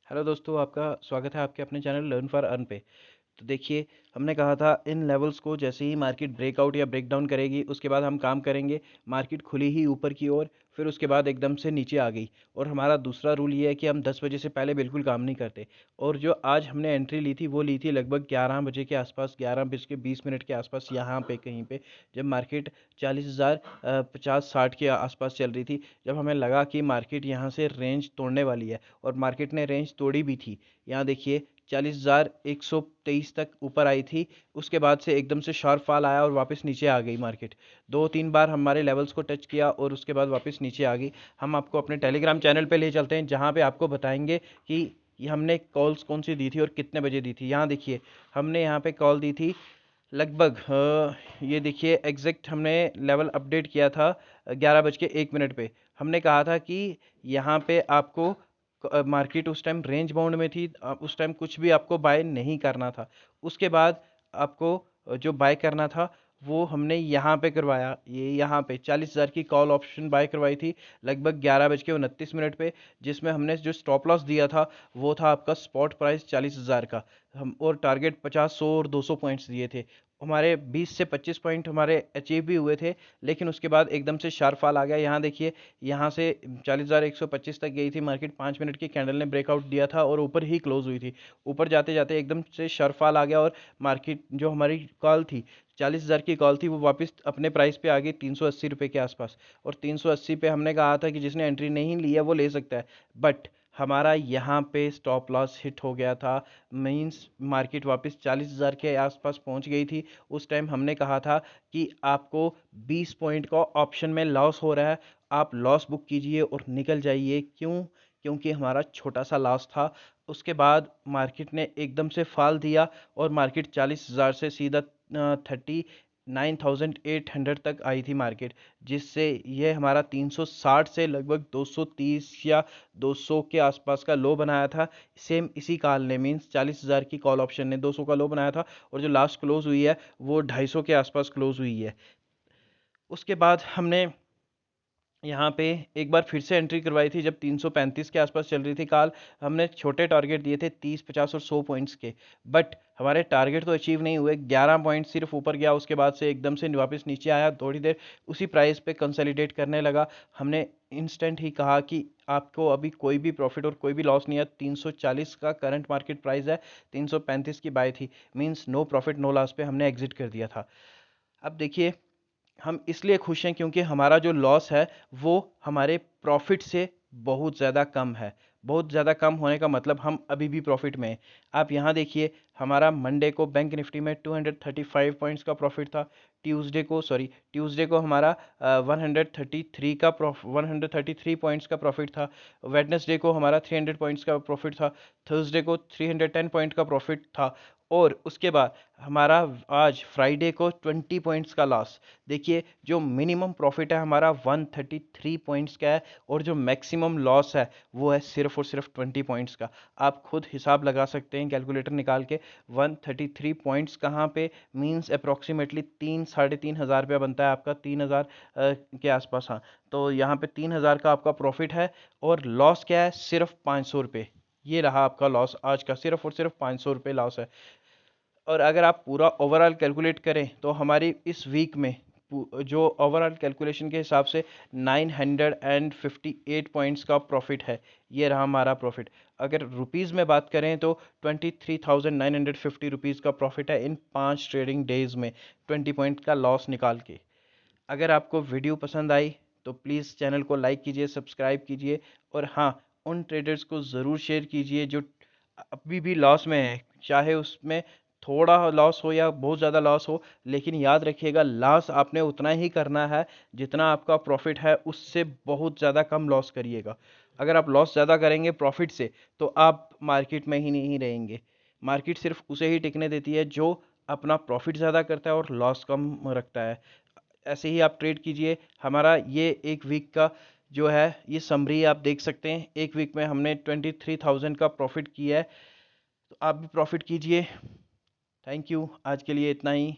Hello दोस्तों, आपका स्वागत है आपके अपने चैनल लर्न फॉर अर्न पे। तो देखिए, हमने कहा था इन लेवल्स को जैसे ही मार्केट ब्रेकआउट या ब्रेकडाउन करेगी उसके बाद हम काम करेंगे। मार्केट खुली ही ऊपर की ओर, फिर उसके बाद एकदम से नीचे आ गई। और हमारा दूसरा रूल ये है कि हम 10 बजे से पहले बिल्कुल काम नहीं करते। और जो आज हमने एंट्री ली थी वो ली थी लगभग 11 बजे के आसपास, 11 बज के 20 मिनट के आसपास, यहाँ पे कहीं पे, जब मार्केट 40,000 50-60 के आसपास चल रही थी। जब हमें लगा कि मार्केट यहाँ से रेंज तोड़ने वाली है, और मार्केट ने रेंज तोड़ी भी थी। यहाँ देखिए, 40,123 तक ऊपर आई थी। उसके बाद से एकदम से शार्प फॉल आया और वापस नीचे आ गई मार्केट। 2-3 बार हमारे लेवल्स को टच किया और उसके बाद वापस नीचे आ गई। हम आपको अपने टेलीग्राम चैनल पे ले चलते हैं, जहाँ पे आपको बताएंगे कि ये हमने कॉल्स कौन सी दी थी और कितने बजे दी थी। यहाँ देखिए, हमने यहाँ पे कॉल दी थी लगभग ये देखिए एग्जैक्ट हमने लेवल अपडेट किया था 11 बज के 1 मिनट पे। हमने कहा था कि यहाँ पे आपको मार्केट उस टाइम रेंज बाउंड में थी, उस टाइम कुछ भी आपको बाय नहीं करना था। उसके बाद आपको जो बाय करना था वो हमने यहाँ पे करवाया। ये यहाँ पे 40,000 की कॉल ऑप्शन बाय करवाई थी लगभग 11 बज के 29 मिनट पे, जिसमें हमने जो स्टॉप लॉस दिया था वो था आपका स्पॉट प्राइस 40,000 का। हम और टारगेट 50, 100 और 200 पॉइंट्स दिए थे। हमारे 20 से 25 पॉइंट हमारे अचीव भी हुए थे, लेकिन उसके बाद एकदम से शार्प फॉल आ गया। यहाँ देखिए, यहाँ से 40,125 तक गई थी मार्केट, 5 मिनट की कैंडल ने ब्रेकआउट दिया था और ऊपर ही क्लोज हुई थी। ऊपर जाते जाते एकदम से शार्प फॉल आ गया और मार्केट जो हमारी कॉल थी, 40,000 की कॉल थी, वो वापस अपने प्राइस पे आ गई 380 रुपये के आसपास। और 380 पे हमने कहा था कि जिसने एंट्री नहीं ली है वो ले सकता है, बट हमारा यहाँ पे स्टॉप लॉस हिट हो गया था। मींस मार्केट वापस 40,000 के आसपास पहुंच गई थी। उस टाइम हमने कहा था कि आपको 20 पॉइंट का ऑप्शन में लॉस हो रहा है, आप लॉस बुक कीजिए और निकल जाइए। क्यों? क्योंकि हमारा छोटा सा लॉस था। उसके बाद मार्केट ने एकदम से फाल दिया और मार्केट 40,000 से सीधा 39,800 तक आई थी मार्केट, जिससे यह हमारा 360 से लगभग 230 या 200 के आसपास का लो बनाया था। सेम इसी कॉल ने, मीन्स 40,000 की कॉल ऑप्शन ने 200 का लो बनाया था, और जो लास्ट क्लोज हुई है वो 250 के आसपास क्लोज हुई है। उसके बाद हमने यहाँ पे एक बार फिर से एंट्री करवाई थी जब 335 के आसपास चल रही थी कॉल। हमने छोटे टारगेट दिए थे 30, 50 और 100 पॉइंट्स के, बट हमारे टारगेट तो अचीव नहीं हुए। 11 पॉइंट सिर्फ ऊपर गया, उसके बाद से एकदम से वापस नीचे आया, थोड़ी देर उसी प्राइस पे कंसोलिडेट करने लगा। हमने इंस्टेंट ही कहा कि आपको अभी कोई भी प्रॉफिट और कोई भी लॉस नहीं है। 340 का करंट मार्केट प्राइस है, 335 की बाय थी, means no profit no loss पे हमने एग्जिट कर दिया था। अब देखिए, हम इसलिए खुश हैं क्योंकि हमारा जो लॉस है वो हमारे प्रॉफिट से बहुत ज़्यादा कम है। बहुत ज़्यादा कम होने का मतलब हम अभी भी प्रॉफिट में हैं। आप यहाँ देखिए, हमारा मंडे को बैंक निफ्टी में 235 पॉइंट्स का प्रॉफिट था। ट्यूसडे को हमारा 133 पॉइंट्स का प्रॉफिट था। वेडनेसडे को हमारा 300 पॉइंट्स का प्रॉफिट था। थर्सडे को 310 पॉइंट का प्रॉफिट था। और उसके बाद हमारा आज फ्राइडे को 20 पॉइंट्स का लॉस। देखिए, जो मिनिमम प्रॉफिट है हमारा 133 पॉइंट्स का है, और जो मैक्सिमम लॉस है वो है सिर्फ और सिर्फ 20 पॉइंट्स का। आप खुद हिसाब लगा सकते हैं कैलकुलेटर निकाल के। 133 पॉइंट्स कहाँ पे, मींस अप्रॉक्सीमेटली 3-3.5 हज़ार रुपया बनता है आपका, 3,000 के आसपास। हाँ, तो यहाँ पे 3,000 का आपका प्रॉफिट है, और लॉस क्या है, सिर्फ 500 रुपये। ये रहा आपका लॉस आज का, सिर्फ और सिर्फ 500 रुपये लॉस है। और अगर आप पूरा ओवरऑल कैलकुलेट करें तो हमारी इस वीक में जो ओवरऑल कैलकुलेशन के हिसाब से 958 पॉइंट्स का प्रॉफिट है। ये रहा हमारा प्रॉफिट। अगर रुपीज़ में बात करें तो 23,950 रुपीज़ का प्रॉफिट है इन 5 ट्रेडिंग डेज में, 20 पॉइंट का लॉस निकाल के। अगर आपको वीडियो पसंद आई तो प्लीज़ चैनल को लाइक कीजिए, सब्सक्राइब कीजिए, और हाँ, उन ट्रेडर्स को ज़रूर शेयर कीजिए जो अभी भी लॉस में है, चाहे उसमें थोड़ा लॉस हो या बहुत ज़्यादा लॉस हो। लेकिन याद रखिएगा, लॉस आपने उतना ही करना है जितना आपका प्रॉफिट है, उससे बहुत ज़्यादा कम लॉस करिएगा। अगर आप लॉस ज़्यादा करेंगे प्रॉफिट से तो आप मार्केट में ही नहीं रहेंगे। मार्केट सिर्फ उसे ही टिकने देती है जो अपना प्रॉफिट ज़्यादा करता है और लॉस कम रखता है। ऐसे ही आप ट्रेड कीजिए। हमारा ये एक वीक का जो है ये समरी आप देख सकते हैं। एक वीक में हमने 23,000 का प्रॉफिट किया है, तो आप भी प्रॉफिट कीजिए। थैंक यू, आज के लिए इतना ही।